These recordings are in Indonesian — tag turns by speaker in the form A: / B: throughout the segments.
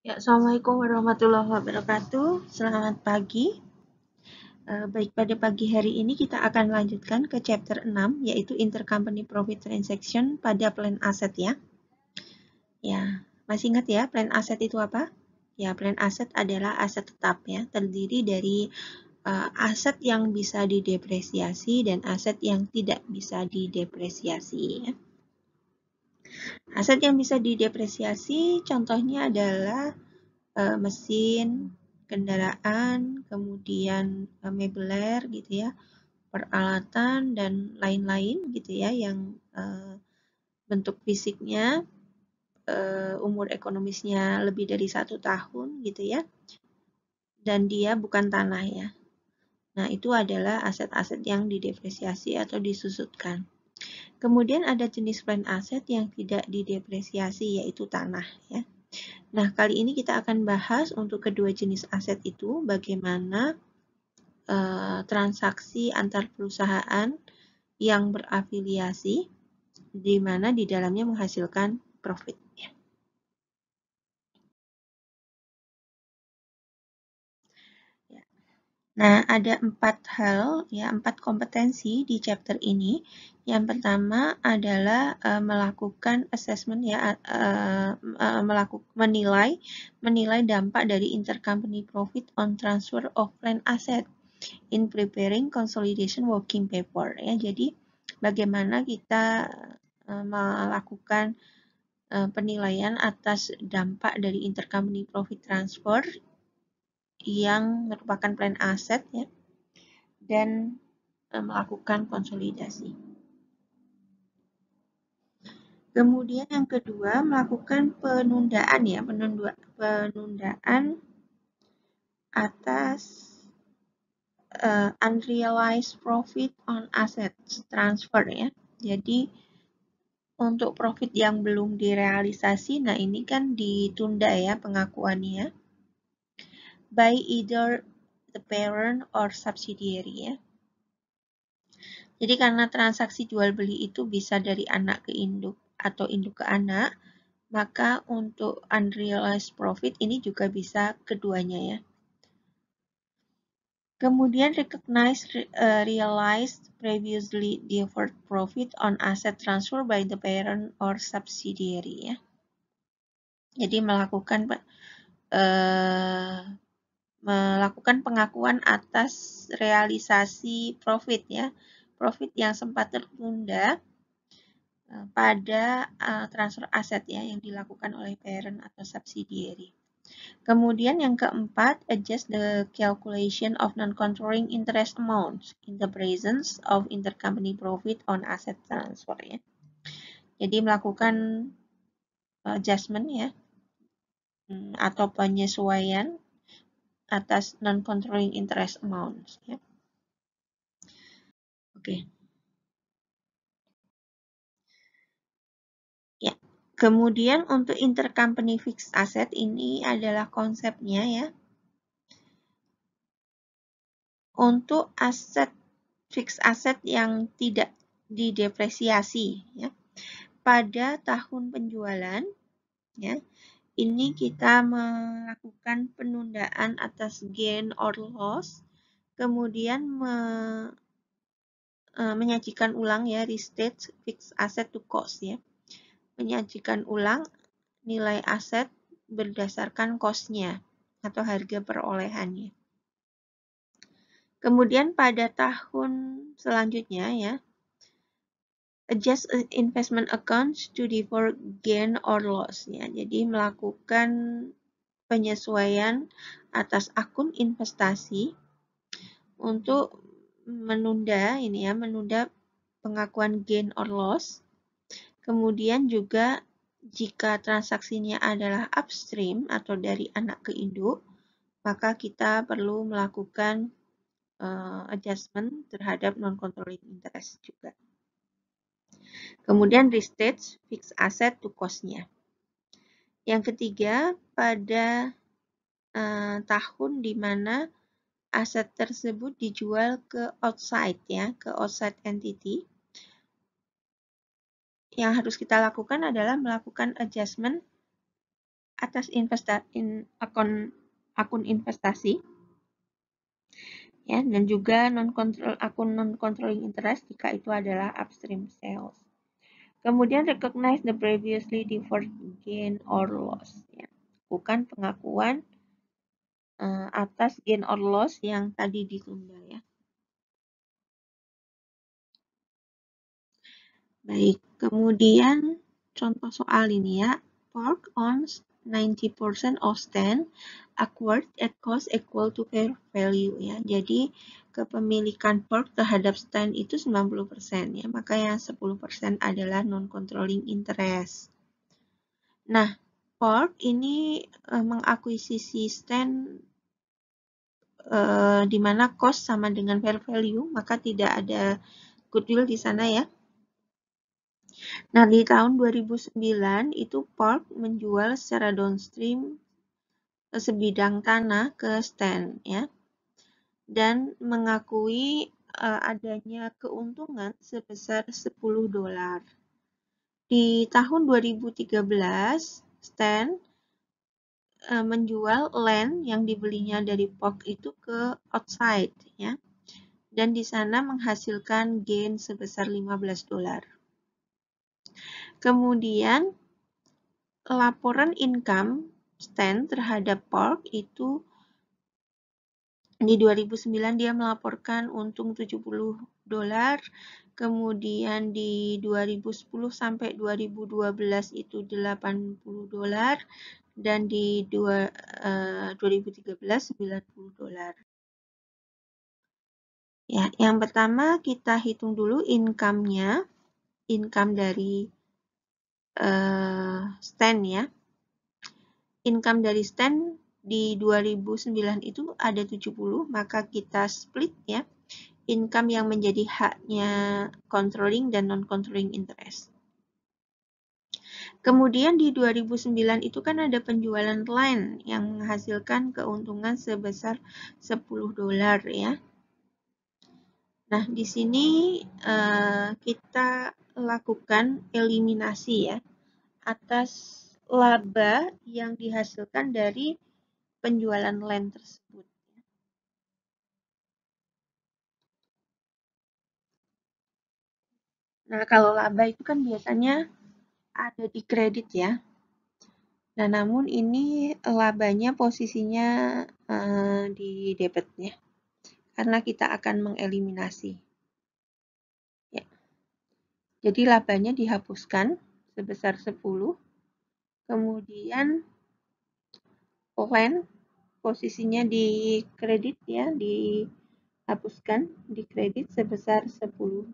A: Ya, Assalamualaikum warahmatullahi wabarakatuh. Selamat pagi. Baik, pada pagi hari ini kita akan lanjutkan ke chapter 6, yaitu Intercompany Profit Transaction pada plan aset ya. Ya, masih ingat ya plan aset itu apa? Ya, plan aset adalah aset tetap ya, terdiri dari aset yang bisa didepresiasi dan aset yang tidak bisa didepresiasi ya. Aset yang bisa didepresiasi contohnya adalah mesin, kendaraan, kemudian mebeler gitu ya, peralatan dan lain-lain gitu ya yang bentuk fisiknya umur ekonomisnya lebih dari 1 tahun gitu ya, dan dia bukan tanah ya. Nah, itu adalah aset-aset yang didepresiasi atau disusutkan. Kemudian ada jenis plan aset yang tidak didepresiasi, yaitu tanah ya. Nah, kali ini kita akan bahas untuk kedua jenis aset itu bagaimana transaksi antar perusahaan yang berafiliasi, di mana di dalamnya menghasilkan profit. Nah, ada 4 hal, ya, 4 kompetensi di chapter ini. Yang pertama adalah melakukan assessment, ya, menilai dampak dari intercompany profit on transfer of plan asset in preparing consolidation working paper. Ya, jadi bagaimana kita melakukan penilaian atas dampak dari intercompany profit transfer yang merupakan plan aset ya, dan melakukan konsolidasi. Kemudian yang kedua, melakukan penundaan ya, penundaan atas unrealized profit on assets transfer ya. Jadi untuk profit yang belum direalisasi, nah ini kan ditunda ya pengakuannya by either the parent or subsidiary ya. Jadi karena transaksi jual beli itu bisa dari anak ke induk atau induk ke anak, maka untuk unrealized profit ini juga bisa keduanya ya. Kemudian recognize realized previously deferred profit on asset transfer by the parent or subsidiary ya. Jadi melakukan pengakuan atas realisasi profit ya, profit yang sempat tertunda pada transfer aset ya yang dilakukan oleh parent atau subsidiary. Kemudian yang keempat, adjust the calculation of non-controlling interest amounts in the presence of intercompany profit on asset transfer ya. Jadi melakukan adjustment ya atau penyesuaian atas non-controlling interest amounts ya. Oke. Ya. Kemudian untuk intercompany fixed asset ini adalah konsepnya ya. Untuk aset fixed asset yang tidak didepresiasi ya. Pada tahun penjualan ya, ini kita melakukan penundaan atas gain or loss, kemudian menyajikan ulang ya restate fixed asset to cost ya. Menyajikan ulang nilai aset berdasarkan cost-nya atau harga perolehannya. Kemudian pada tahun selanjutnya ya, adjust investment accounts to defer gain or loss ya. Jadi melakukan penyesuaian atas akun investasi untuk menunda ini ya, menunda pengakuan gain or loss. Kemudian juga jika transaksinya adalah upstream atau dari anak ke induk, maka kita perlu melakukan adjustment terhadap non-controlling interest juga. Kemudian restate fixed asset to cost-nya. Yang ketiga, pada tahun di mana aset tersebut dijual ke outside ya, ke outside entity. Yang harus kita lakukan adalah melakukan adjustment atas akun investasi, ya, dan juga akun non-controlling interest jika itu adalah upstream sales. Kemudian recognize the previously deferred gain or loss. Ya. Bukan pengakuan atas gain or loss yang tadi ditunda, ya. Baik, kemudian contoh soal ini, ya. Park owns 90% of stand acquired at cost equal to fair value, ya. Jadi kepemilikan Park terhadap stand itu 90%, ya. Maka yang 10% adalah non-controlling interest. Nah, Park ini mengakuisisi stand di mana cost sama dengan fair value, maka tidak ada goodwill di sana, ya. Nah, di tahun 2009 itu Park menjual secara downstream sebidang tanah ke Stan, ya, dan mengakui adanya keuntungan sebesar $10. Di tahun 2013, Stan menjual land yang dibelinya dari Park itu ke outside, ya, dan di sana menghasilkan gain sebesar $15. Kemudian laporan income Stan terhadap Park itu di 2009 dia melaporkan untung $70, kemudian di 2010 sampai 2012 itu $80, dan di 2013 $90. Ya, yang pertama kita hitung dulu income-nya, income dari Stan, ya. Income dari Stan di 2009 itu ada 70, maka kita split, ya, income yang menjadi haknya controlling dan non-controlling interest. Kemudian di 2009 itu kan ada penjualan land yang menghasilkan keuntungan sebesar $10, ya. Nah, di sini kita lakukan eliminasi, ya, atas laba yang dihasilkan dari penjualan land tersebut. Nah, kalau laba itu kan biasanya ada di kredit, ya. Nah, namun ini labanya posisinya di debit, ya, karena kita akan mengeliminasi. Ya. Jadi labanya dihapuskan sebesar 10, kemudian land posisinya di kredit, ya, dihapuskan di kredit sebesar $10.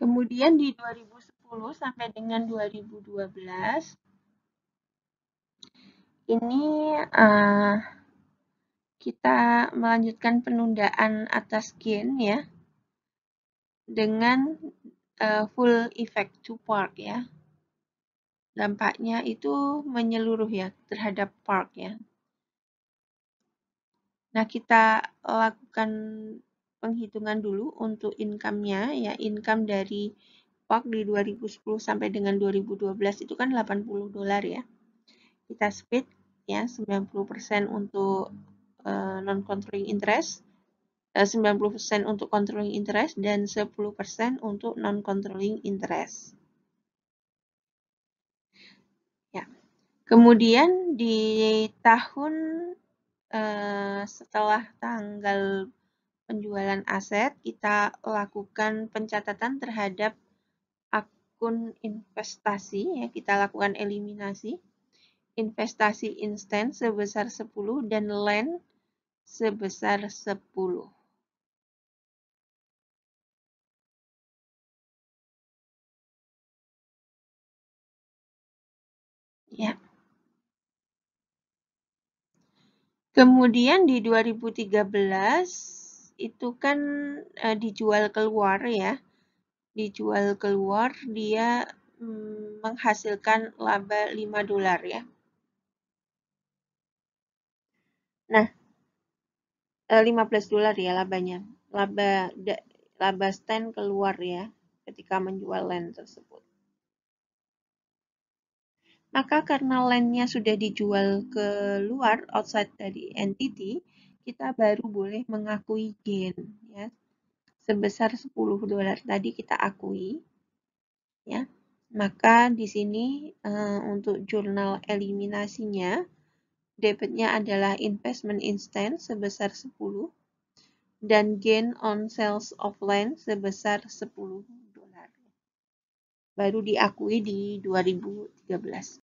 A: Kemudian di 2010 sampai dengan 2012 ini kita melanjutkan penundaan atas gain, ya, dengan full effect to Park, ya. Dampaknya itu menyeluruh, ya, terhadap Park, ya. Nah, kita lakukan penghitungan dulu untuk income-nya, ya. Income dari Park di 2010 sampai dengan 2012 itu kan $80, ya. Kita split, ya, 90% untuk non-controlling interest, 90% untuk controlling interest, dan 10% untuk non-controlling interest. Ya. Kemudian di tahun setelah tanggal penjualan aset, kita lakukan pencatatan terhadap akun investasi, ya, kita lakukan eliminasi. Investasi instan sebesar 10 dan land sebesar 10. Ya. Kemudian di 2013 itu kan dijual keluar, ya. Dijual keluar, dia menghasilkan laba $5, ya. Nah, $15 ya labanya. Laba Stan keluar ya ketika menjual land tersebut. Maka karena landnya sudah dijual ke luar, outside dari entity, kita baru boleh mengakui gain ya. Sebesar $10 tadi kita akui ya. Maka di sini untuk jurnal eliminasinya, debitnya adalah investment instant sebesar 10 dan gain on sales of land sebesar $10. Baru diakui di 2013.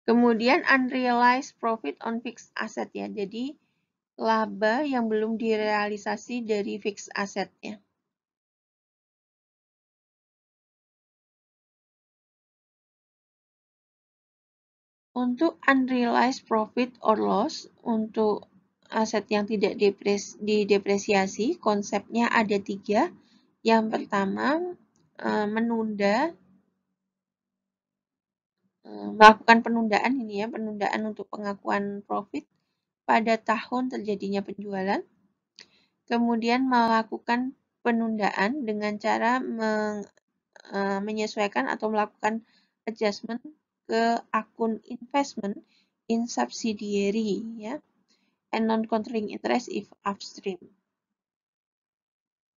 A: Kemudian unrealized profit on fixed asset ya. Jadi laba yang belum direalisasi dari fixed asset ya. Untuk unrealized profit or loss untuk aset yang tidak didepresiasi, konsepnya ada 3. Yang pertama, melakukan penundaan ini ya, penundaan untuk pengakuan profit pada tahun terjadinya penjualan. Kemudian melakukan penundaan dengan cara menyesuaikan atau melakukan adjustment ke akun investment in subsidiary ya, and non-controlling interest if upstream.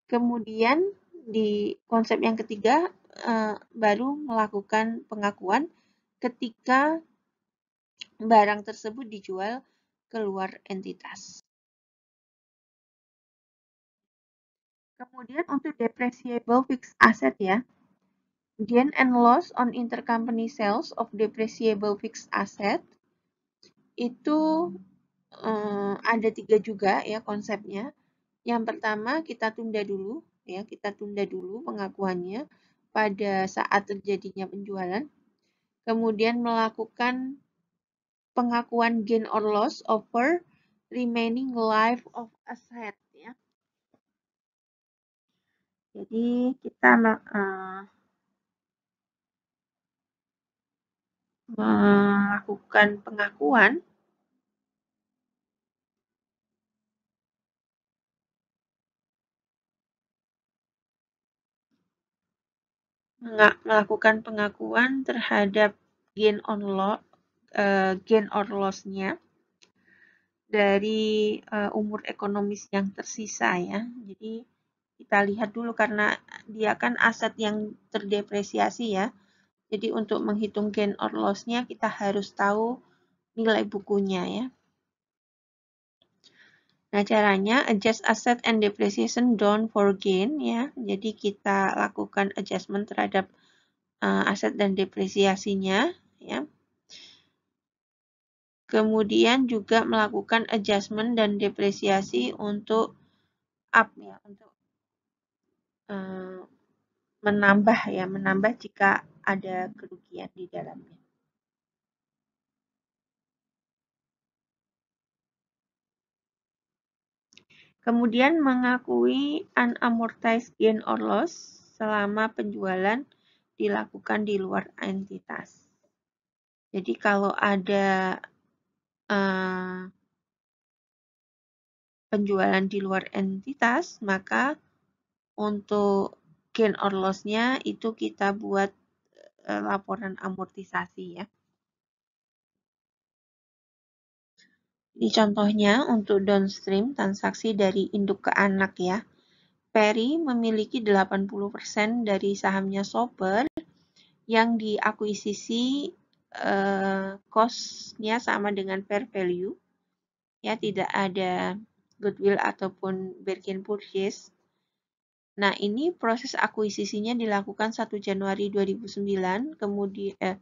A: Kemudian di konsep yang ketiga baru melakukan pengakuan ketika barang tersebut dijual keluar entitas. Kemudian untuk depreciable fixed asset ya, gain and loss on intercompany sales of depreciable fixed asset itu ada 3 juga ya konsepnya. Yang pertama kita tunda dulu ya, kita tunda dulu pengakuannya pada saat terjadinya penjualan. Kemudian melakukan pengakuan gain or loss over remaining life of asset ya. Jadi kita melakukan pengakuan terhadap gain or loss-nya dari umur ekonomis yang tersisa ya. Jadi kita lihat dulu karena dia kan aset yang terdepresiasi ya. Jadi untuk menghitung gain or loss-nya kita harus tahu nilai bukunya ya. Nah, caranya adjust asset and depreciation down for gain ya. Jadi kita lakukan adjustment terhadap aset dan depresiasinya ya. Kemudian juga melakukan adjustment dan depresiasi untuk up ya, untuk menambah jika ada kerugian di dalamnya. Kemudian mengakui unamortized gain or loss selama penjualan dilakukan di luar entitas. Jadi kalau ada penjualan di luar entitas, maka untuk gain or loss-nya itu kita buat laporan amortisasi ya. Ini contohnya untuk downstream transaksi dari induk ke anak ya. Perry memiliki 80% dari sahamnya Soper yang diakuisisi cost-nya sama dengan fair value. Ya, tidak ada goodwill ataupun bargain purchase. Nah, ini proses akuisisinya dilakukan 1 Januari 2009, kemudian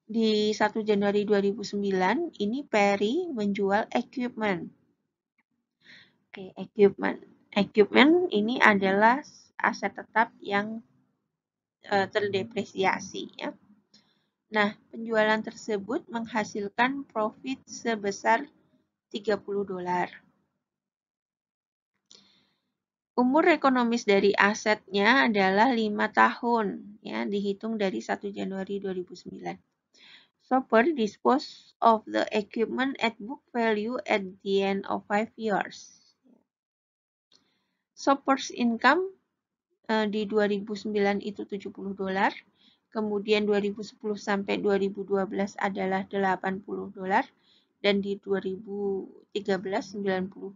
A: di 1 Januari 2009 ini Perry menjual equipment. Oke, equipment. Equipment ini adalah aset tetap yang terdepresiasi ya. Nah, penjualan tersebut menghasilkan profit sebesar $30. Umur ekonomis dari asetnya adalah 5 tahun, ya, dihitung dari 1 Januari 2009. Shopper dispose of the equipment at book value at the end of 5 years. Shopper's income di 2009 itu $70, kemudian 2010 sampai 2012 adalah $80, dan di 2013 $90.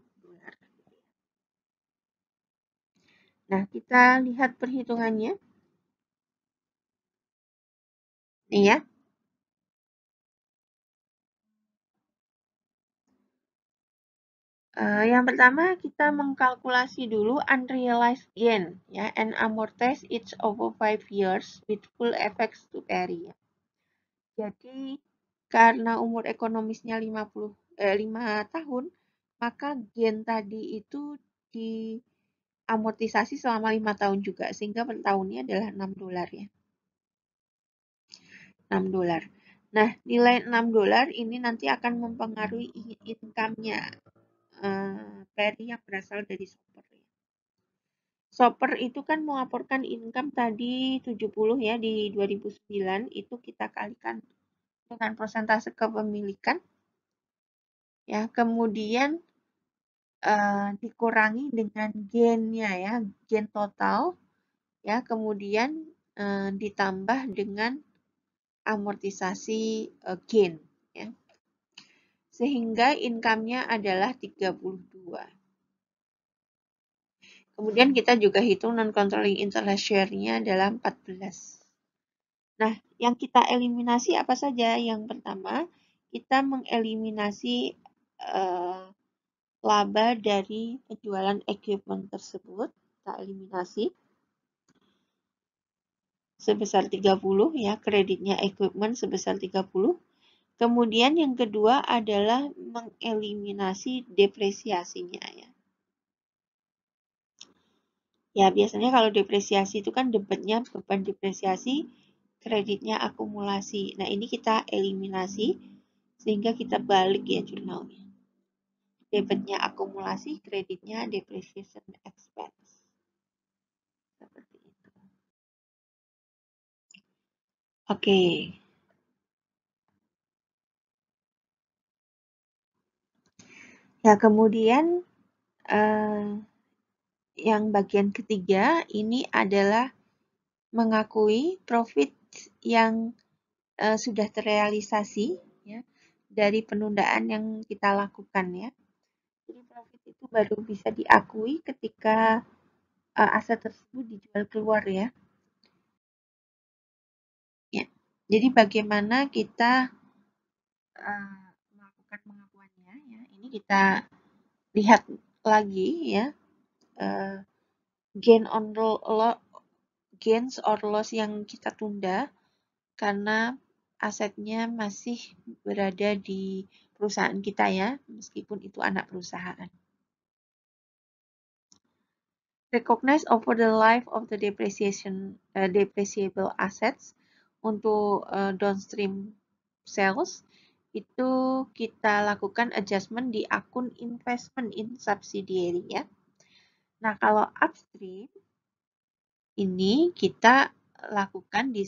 A: Nah, kita lihat perhitungannya. Nih ya. Yang pertama kita mengkalkulasi dulu unrealized gain ya, and amortize each over 5 years with full effects to carry. Ya. Jadi karena umur ekonomisnya 5 tahun, maka gain tadi itu diamortisasi selama 5 tahun juga, sehingga per tahunnya adalah $6 ya. $6. Nah, nilai $6 ini nanti akan mempengaruhi income-nya carry yang berasal dari shopper. Shopper itu kan melaporkan income tadi 70 ya di 2009, itu kita kalikan dengan persentase kepemilikan. Ya, kemudian dikurangi dengan gain-nya ya, gain total ya, kemudian ditambah dengan amortisasi gain ya. Sehingga income-nya adalah 32. Kemudian kita juga hitung non-controlling interest share-nya adalah 14. Nah, yang kita eliminasi apa saja? Yang pertama, kita mengeliminasi laba dari penjualan equipment tersebut. Kita eliminasi sebesar 30 ya, kreditnya equipment sebesar 30. Kemudian yang kedua adalah mengeliminasi depresiasinya ya. Ya, biasanya kalau depresiasi itu kan debitnya beban depresiasi, kreditnya akumulasi. Nah, ini kita eliminasi sehingga kita balik ya jurnalnya. Debitnya akumulasi, kreditnya depreciation expense. Seperti itu. Oke. Ya, kemudian yang bagian ketiga ini adalah mengakui profit yang sudah terrealisasi ya, dari penundaan yang kita lakukan ya. Jadi profit itu baru bisa diakui ketika aset tersebut dijual keluar ya. Ya. Jadi bagaimana kita melakukan pengakuannya ya. Ini kita lihat lagi ya. Gains or loss yang kita tunda karena asetnya masih berada di perusahaan kita ya, meskipun itu anak perusahaan. Recognize over the life of the depreciable assets untuk downstream sales itu kita lakukan adjustment di akun investment in subsidiary ya. Nah, kalau upstream ini kita lakukan di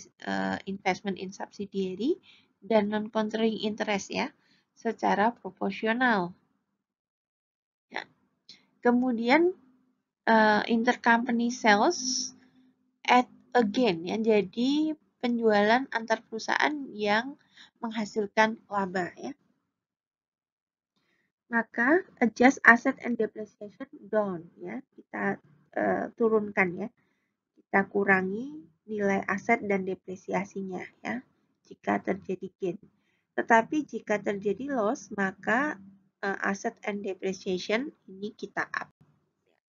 A: investment in subsidiary dan non-controlling interest ya, secara proporsional. Ya. Kemudian intercompany sales at again ya, jadi penjualan antar perusahaan yang menghasilkan laba ya. Maka adjust asset and depreciation down ya, kita turunkan ya, kita kurangi nilai aset dan depresiasinya ya, jika terjadi gain. Tetapi jika terjadi loss, maka asset and depreciation ini kita up,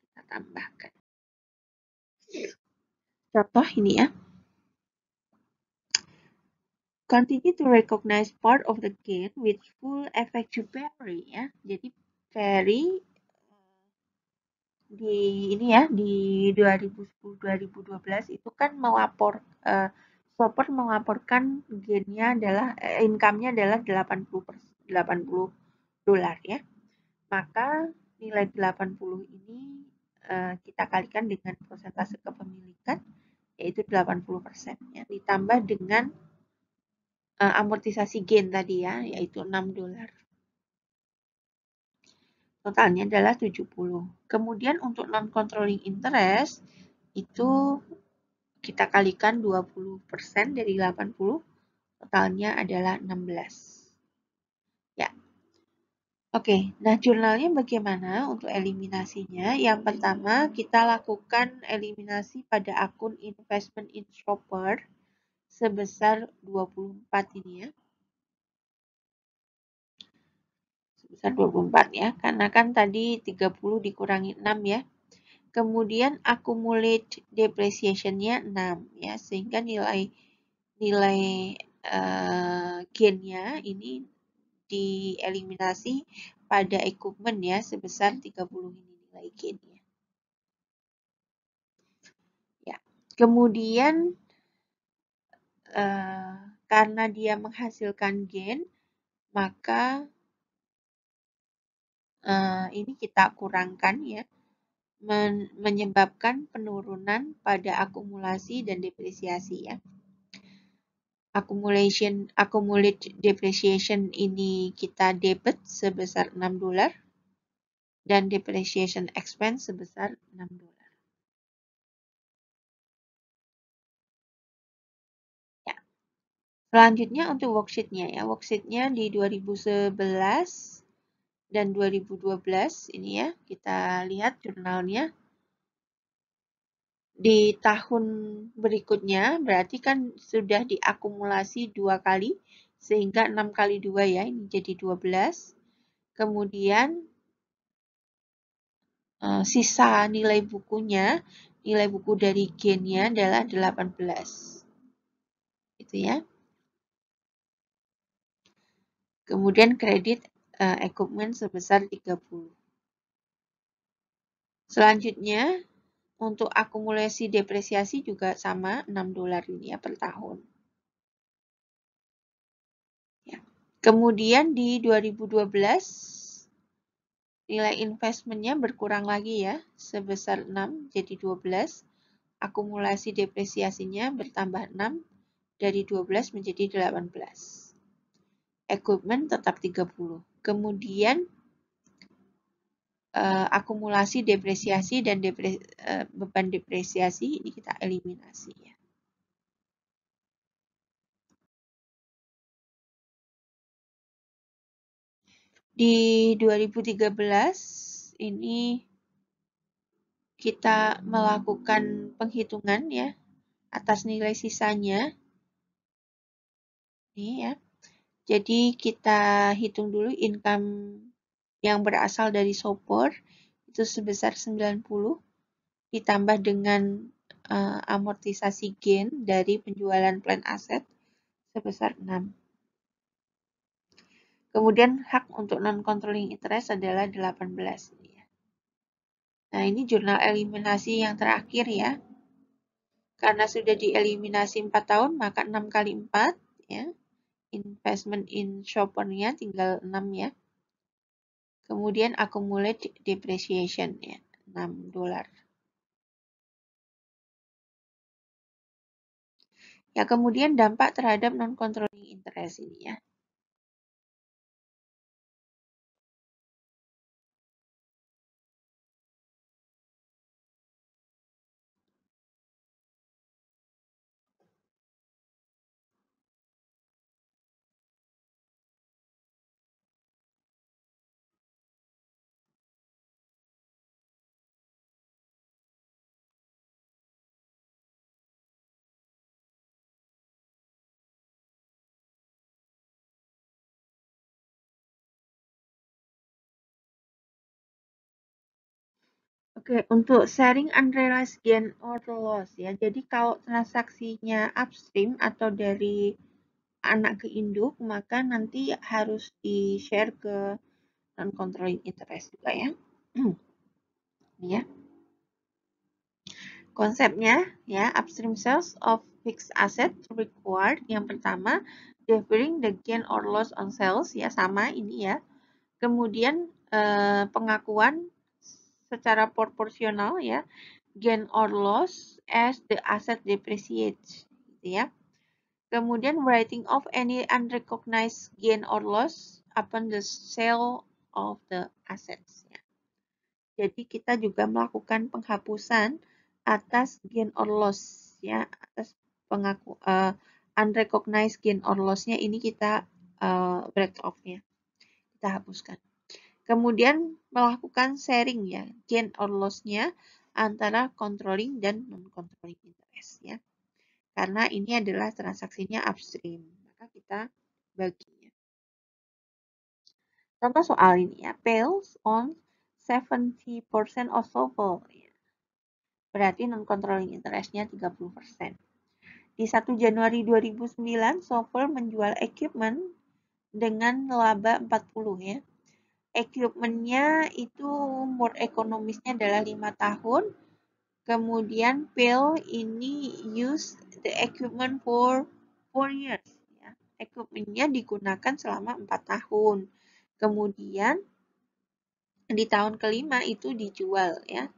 A: kita tambahkan. Contoh ini ya. Continue to recognize part of the gain with full effect to carry ya. Jadi carry di ini ya, di 2010-2012 itu kan shopper melaporkan gain-nya adalah income-nya adalah $80 ya. Maka nilai 80 ini kita kalikan dengan persentase kepemilikan, yaitu 80%, ya, ditambah dengan amortisasi gain tadi ya, yaitu $6. Totalnya adalah 70. Kemudian untuk non-controlling interest, itu kita kalikan 20% dari 80, totalnya adalah 16. Ya. Oke, nah jurnalnya bagaimana untuk eliminasinya? Yang pertama, kita lakukan eliminasi pada akun investment in shopper sebesar 24 ini ya. Sebesar 24 ya, karena kan tadi 30 dikurangi 6 ya. Kemudian accumulate depreciation-nya 6 ya, sehingga nilai gain-nya ini dieliminasi pada equipment ya sebesar 30 ini nilai gain-nya. Ya. Kemudian karena dia menghasilkan gain, maka ini kita kurangkan ya, menyebabkan penurunan pada akumulasi dan depresiasi ya. Accumulate depreciation ini kita debit sebesar $6 dan depreciation expense sebesar $6. Ya. Selanjutnya untuk worksheet-nya ya. Worksheet-nya di 2011 dan 2012 ini ya. Kita lihat jurnalnya. Di tahun berikutnya berarti kan sudah diakumulasi 2 kali sehingga 6 kali 2 ya, ini jadi 12. Kemudian sisa nilai bukunya, nilai buku dari gain-nya adalah 18. Gitu ya. Kemudian kredit equipment sebesar 30. Selanjutnya untuk akumulasi depresiasi juga sama $6 ini ya per tahun. Ya. Kemudian di 2012 nilai investmentnya berkurang lagi ya, sebesar 6 jadi 12. Akumulasi depresiasinya bertambah 6 dari 12 menjadi 18. Equipment tetap 30. Kemudian akumulasi depresiasi dan beban depresiasi ini kita eliminasi ya. Di 2013 ini kita melakukan penghitungan ya atas nilai sisanya. Ini ya. Jadi kita hitung dulu income yang berasal dari shopper itu sebesar 90 ditambah dengan amortisasi gain dari penjualan plan aset sebesar 6. Kemudian hak untuk non-controlling interest adalah 18. Nah, ini jurnal eliminasi yang terakhir ya. Karena sudah dieliminasi 4 tahun, maka 6 kali 4 ya. Investment in shopper-nya tinggal 6 ya. Kemudian accumulate depreciation ya, $6. Ya, kemudian dampak terhadap non-controlling interest ini ya. Oke, untuk sharing unrealized gain or loss ya. Jadi kalau transaksinya upstream atau dari anak ke induk, maka nanti harus di-share ke non-controlling interest juga ya. Ini ya. Konsepnya ya, upstream sales of fixed asset required. Yang pertama, deferring the gain or loss on sales ya, sama ini ya. Kemudian pengakuan secara proporsional ya, gain or loss as the asset depreciates, gitu ya. Kemudian writing off any unrecognized gain or loss upon the sale of the assets. Ya. Jadi kita juga melakukan penghapusan atas gain or loss ya, atas unrecognized gain or loss-nya ini kita write off-nya, kita hapuskan. Kemudian melakukan sharing ya, gain or loss-nya antara controlling dan non-controlling interest ya. Karena ini adalah transaksinya upstream, maka kita bagi. Contoh soal ini ya, pays on 70% of SOFR. Berarti non-controlling interest-nya 30%. Di 1 Januari 2009, SOFR menjual equipment dengan laba 40 ya. Equipment-nya itu umur ekonomisnya adalah 5 tahun. Kemudian PIL ini use the equipment for 4 years. Ya. Equipment-nya digunakan selama 4 tahun. Kemudian di tahun kelima itu dijual ya.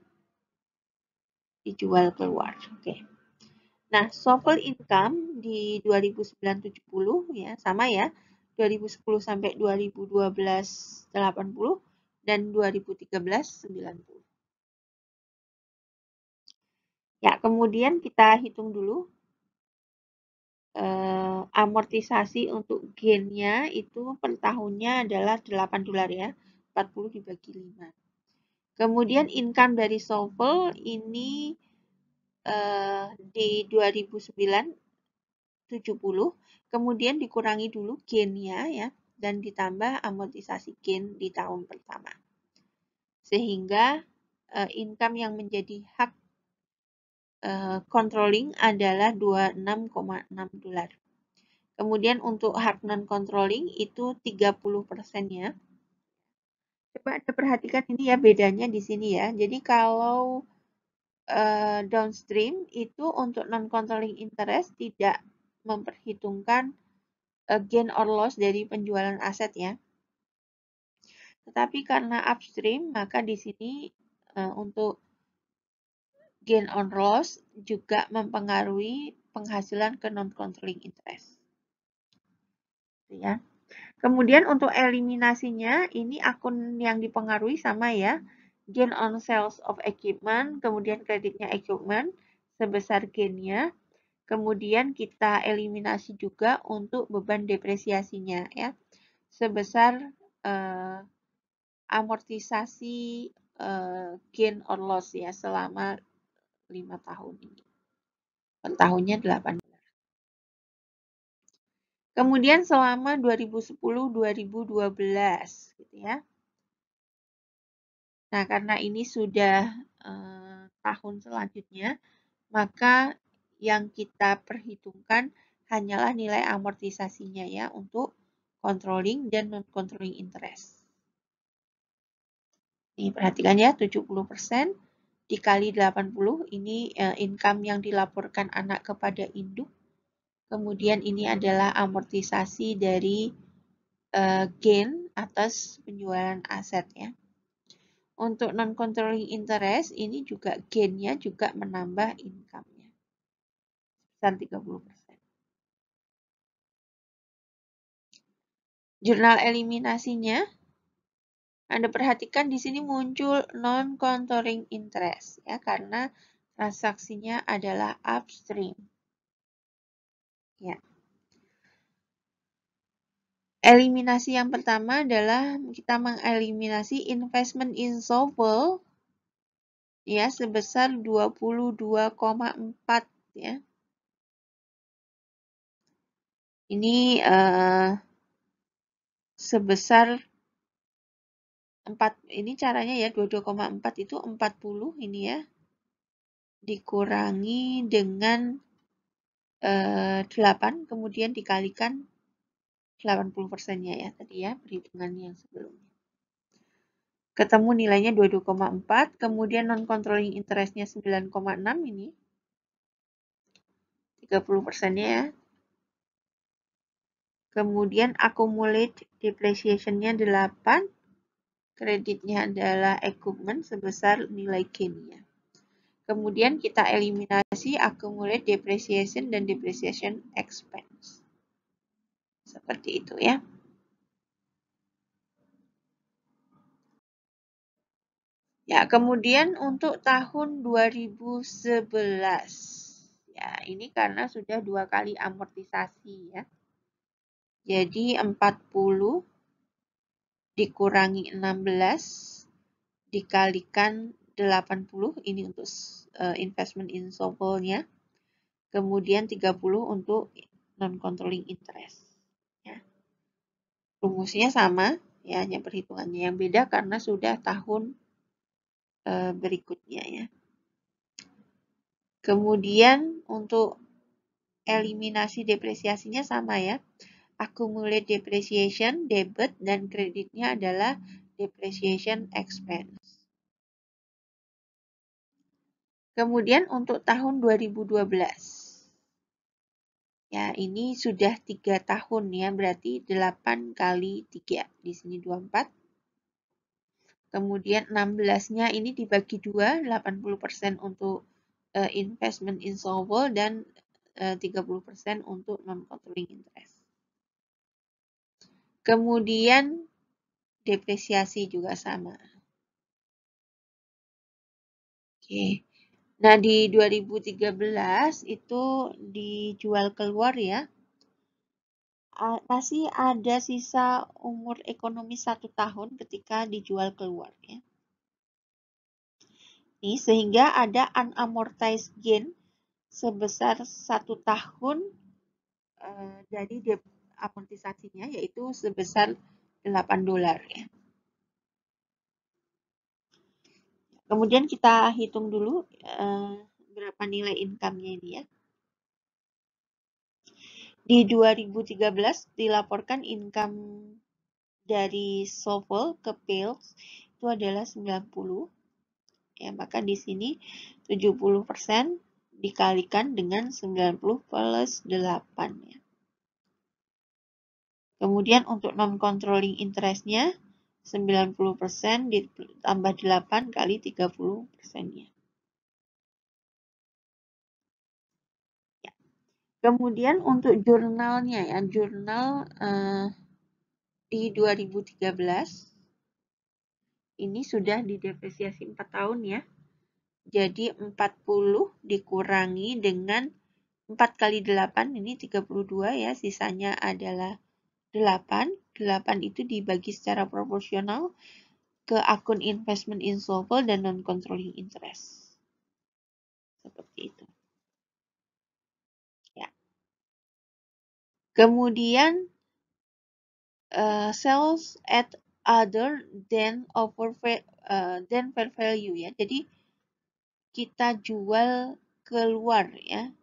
A: Dijual keluar. Oke. Nah, SOFR income di 2009-70 ya, sama ya. 2010 sampai 2012 80 dan 2013 90. Ya, kemudian kita hitung dulu amortisasi untuk gain-nya itu per tahunnya adalah $8 ya. 40 dibagi 5. Kemudian income dari SOFR ini di 2009 70, kemudian dikurangi dulu gain-nya ya, dan ditambah amortisasi gain di tahun pertama. Sehingga income yang menjadi hak controlling adalah $26,6. Kemudian untuk hak non-controlling itu 30%-nya. Coba Anda perhatikan ini ya bedanya di sini ya. Jadi kalau downstream itu untuk non-controlling interest tidak memperhitungkan gain or loss dari penjualan aset ya. Tetapi karena upstream, maka di sini untuk gain or loss juga mempengaruhi penghasilan ke non-controlling interest. Ya. Kemudian untuk eliminasinya, ini akun yang dipengaruhi sama ya. Gain on sales of equipment, kemudian kreditnya equipment sebesar gain-nya. Kemudian kita eliminasi juga untuk beban depresiasinya ya. Sebesar amortisasi gain or loss ya selama 5 tahun ini. Per tahunnya 8. Kemudian selama 2010-2012 gitu ya. Nah, karena ini sudah tahun selanjutnya, maka yang kita perhitungkan hanyalah nilai amortisasinya ya untuk controlling dan non-controlling interest. Nih, perhatikan ya, 70% dikali 80, ini income yang dilaporkan anak kepada induk. Kemudian ini adalah amortisasi dari gain atas penjualan aset ya. Untuk non-controlling interest, ini juga gain-nya juga menambah income-nya. Sebesar 30%. Jurnal eliminasinya, Anda perhatikan di sini muncul non-controlling interest ya karena transaksinya adalah upstream. Ya. Eliminasi yang pertama adalah kita mengeliminasi investment in SOFR ya sebesar 22,4 ya. Ini sebesar 4, ini caranya ya 22,4 itu 40 ini ya. Dikurangi dengan 8 kemudian dikalikan 80%-nya ya tadi ya perhitungan yang sebelumnya. Ketemu nilainya 22,4, kemudian non-controlling interest-nya 9,6 ini. 30%-nya ya. Kemudian accumulate depreciation-nya 8. kreditnya adalah equipment sebesar nilai gain-nya. Kemudian kita eliminasi accumulate depreciation dan depreciation expense. Seperti itu ya. Ya, kemudian untuk tahun 2011. Ya, ini karena sudah 2 kali amortisasi ya. Jadi 40 dikurangi 16 dikalikan 80, ini untuk investment insolvable-nya. Kemudian 30 untuk non-controlling interest. Ya. Rumusnya sama, ya, hanya perhitungannya yang beda karena sudah tahun berikutnya ya. Kemudian untuk eliminasi depresiasinya sama ya. Accumulate depreciation, debit, dan kreditnya adalah depreciation expense. Kemudian untuk tahun 2012. Ya, ini sudah 3 tahun ya, berarti 8 kali 3. Di sini 24. Kemudian 16-nya ini dibagi 2, 80% untuk investment insolvable dan 30% untuk non-controlling interest. Kemudian depresiasi juga sama. Oke. Nah, di 2013 itu dijual keluar ya. Masih ada sisa umur ekonomi 1 tahun ketika dijual keluar ya. Ini sehingga ada unamortized gain sebesar 1 tahun dari amortisasinya, yaitu sebesar $8 ya. Kemudian kita hitung dulu berapa nilai income-nya ini ya. Di 2013 dilaporkan income dari Sovel ke Pales itu adalah 90. Ya, maka di sini 70% dikalikan dengan 90 plus 8 ya. Kemudian untuk non-controlling interest-nya 90% ditambah 8 kali 30%-nya. Ya. Kemudian untuk jurnalnya ya, jurnal di 2013 ini sudah didepresiasi 4 tahun ya. Jadi 40 dikurangi dengan 4 kali 8 ini 32 ya, sisanya adalah 8. 8 itu dibagi secara proporsional ke akun investment insolvable dan non-controlling interest. Seperti itu. Ya. Kemudian sales at other than fair value ya. Jadi kita jual keluar ya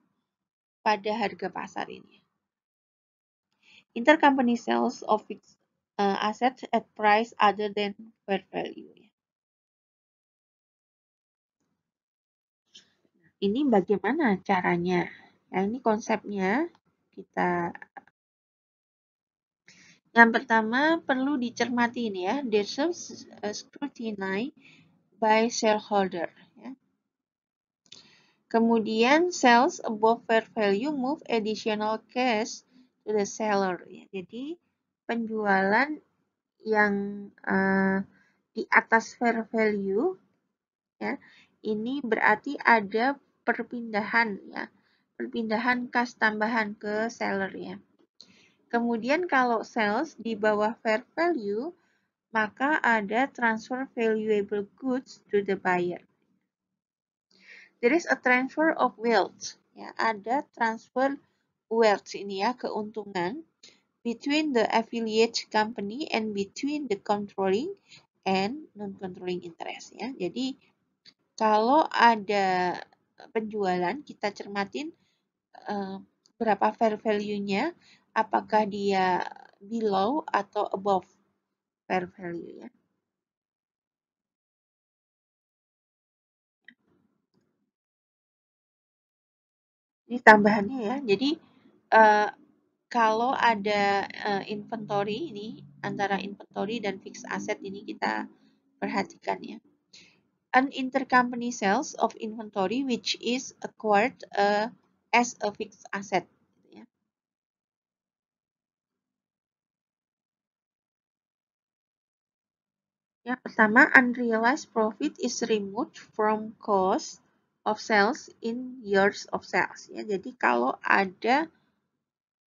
A: pada harga pasar ini. Intercompany sales of fixed assets at price other than fair value. Ini bagaimana caranya? Nah, ini konsepnya kita. Yang pertama perlu dicermati ini ya, deserves scrutiny by shareholder. Ya. Kemudian sales above fair value move additional cash to the seller. Ya. Jadi penjualan yang di atas fair value, ya, ini berarti ada perpindahan ya, perpindahan kas tambahan ke seller ya. Kemudian kalau sales di bawah fair value, maka ada transfer valuable goods to the buyer. There is a transfer of wealth. Ya, ada transfer wealth ini ya, keuntungan between the affiliate company and between the controlling and non-controlling interest ya. Jadi kalau ada penjualan, kita cermatin berapa fair value-nya, apakah dia below atau above fair value ya. Ini tambahannya ya. Jadi kalau ada inventory ini antara inventory dan fixed asset ini kita Perhatikan ya. An intercompany sales of inventory which is acquired as a fixed asset. Yang pertama, unrealized profit is removed from cost of sales in years of sales. Ya, jadi kalau ada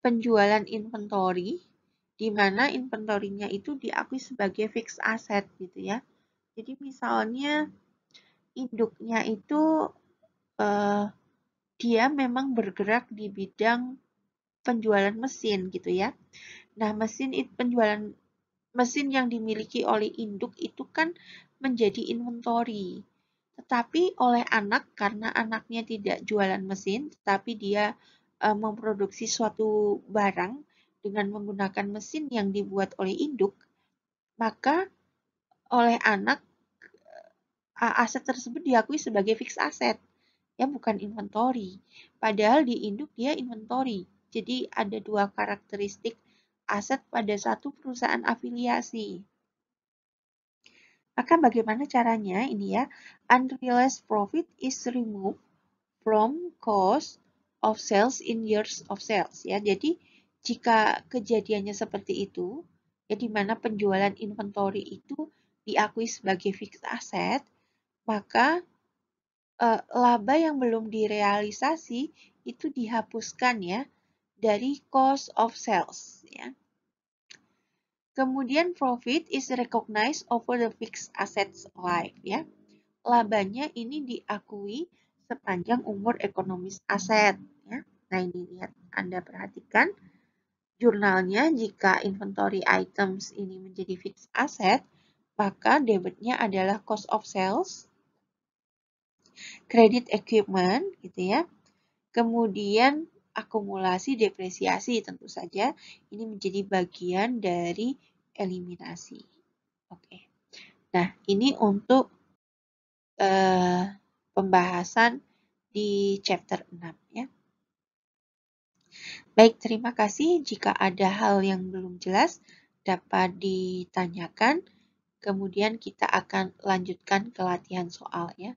A: penjualan inventory, di mana inventorinya itu diakui sebagai fixed asset gitu ya. Jadi misalnya induknya itu dia memang bergerak di bidang penjualan mesin gitu ya. Nah, penjualan mesin yang dimiliki oleh induk itu kan menjadi inventory. Tetapi oleh anak, karena anaknya tidak jualan mesin, tetapi dia memproduksi suatu barang dengan menggunakan mesin yang dibuat oleh induk, maka oleh anak aset tersebut diakui sebagai fixed asset, ya bukan inventory. Padahal di induk dia inventory. Jadi ada dua karakteristik aset pada satu perusahaan afiliasi. Maka bagaimana caranya ini ya? Unrealized profit is removed from cost of sales in years of sales ya. Jadi jika kejadiannya seperti itu, ya di mana penjualan inventory itu diakui sebagai fixed asset, maka laba yang belum direalisasi itu dihapuskan ya dari cost of sales ya. Kemudian profit is recognized over the fixed assets life ya. Labanya ini diakui sepanjang umur ekonomis aset ya. Nah, ini lihat, Anda perhatikan jurnalnya, jika inventory items ini menjadi fixed asset, maka debitnya adalah cost of sales, credit equipment gitu ya. Kemudian akumulasi depresiasi tentu saja ini menjadi bagian dari eliminasi. Oke. Nah, ini untuk pembahasan di chapter 6 ya. Baik, terima kasih. Jika ada hal yang belum jelas dapat ditanyakan. Kemudian kita akan lanjutkan ke latihan soal ya.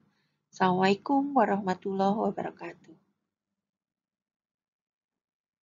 A: Assalamualaikum warahmatullahi wabarakatuh.